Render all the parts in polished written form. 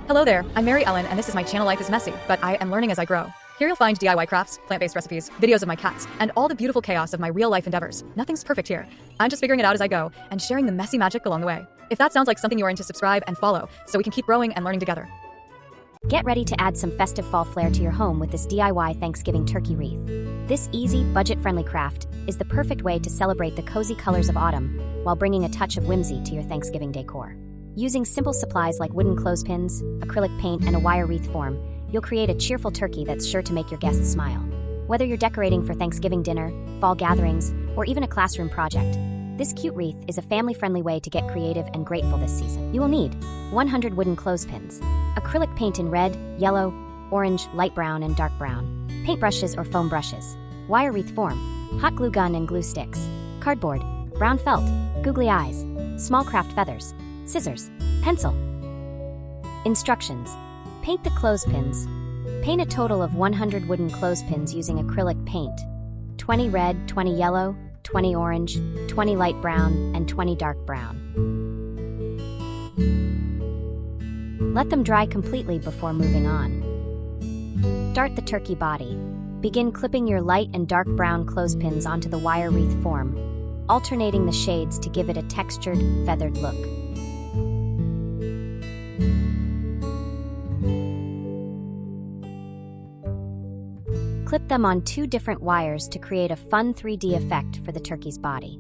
Hello there, I'm Mary Ellen and this is my channel Life is Messy, but I am learning as I grow. Here you'll find DIY crafts, plant-based recipes, videos of my cats, and all the beautiful chaos of my real-life endeavors. Nothing's perfect here. I'm just figuring it out as I go and sharing the messy magic along the way. If that sounds like something you are into, subscribe and follow so we can keep growing and learning together. Get ready to add some festive fall flair to your home with this DIY Thanksgiving turkey wreath. This easy, budget-friendly craft is the perfect way to celebrate the cozy colors of autumn while bringing a touch of whimsy to your Thanksgiving decor. Using simple supplies like wooden clothespins, acrylic paint, and a wire wreath form, you'll create a cheerful turkey that's sure to make your guests smile. Whether you're decorating for Thanksgiving dinner, fall gatherings, or even a classroom project, this cute wreath is a family-friendly way to get creative and grateful this season. You will need 100 wooden clothespins, acrylic paint in red, yellow, orange, light brown, and dark brown, paintbrushes or foam brushes, wire wreath form, hot glue gun and glue sticks, cardboard, brown felt, googly eyes, small craft feathers, scissors, pencil. Instructions. Paint the clothespins. Paint a total of 100 wooden clothespins using acrylic paint. 20 red, 20 yellow, 20 orange, 20 light brown, and 20 dark brown. Let them dry completely before moving on. Start the turkey body. Begin clipping your light and dark brown clothespins onto the wire wreath form, alternating the shades to give it a textured, feathered look. Clip them on 2 different wires to create a fun 3D effect for the turkey's body.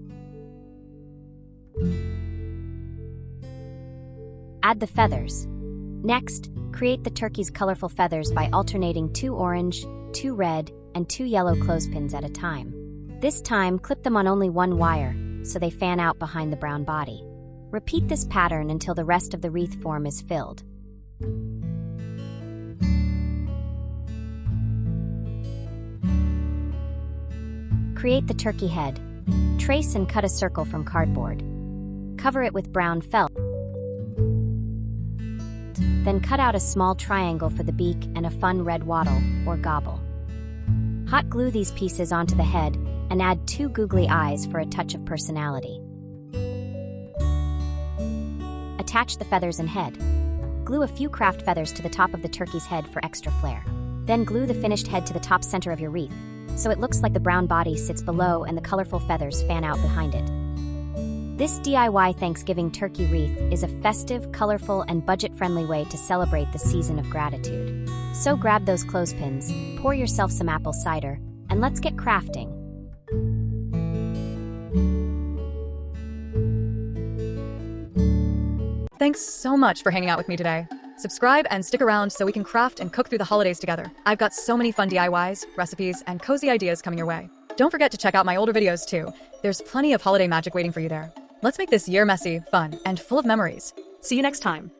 Add the feathers. Next, create the turkey's colorful feathers by alternating 2 orange, 2 red, and 2 yellow clothespins at a time. This time, clip them on only 1 wire, so they fan out behind the brown body. Repeat this pattern until the rest of the wreath form is filled. Create the turkey head. Trace and cut a circle from cardboard. Cover it with brown felt. Then cut out a small triangle for the beak and a fun red wattle, or gobble. Hot glue these pieces onto the head and add 2 googly eyes for a touch of personality. Attach the feathers and head. Glue a few craft feathers to the top of the turkey's head for extra flair. Then glue the finished head to the top center of your wreath, so it looks like the brown body sits below and the colorful feathers fan out behind it. This DIY Thanksgiving turkey wreath is a festive, colorful, and budget-friendly way to celebrate the season of gratitude. So grab those clothespins, pour yourself some apple cider, and let's get crafting. Thanks so much for hanging out with me today. Subscribe and stick around so we can craft and cook through the holidays together. I've got so many fun DIYs, recipes, and cozy ideas coming your way. Don't forget to check out my older videos too. There's plenty of holiday magic waiting for you there. Let's make this year messy, fun, and full of memories. See you next time.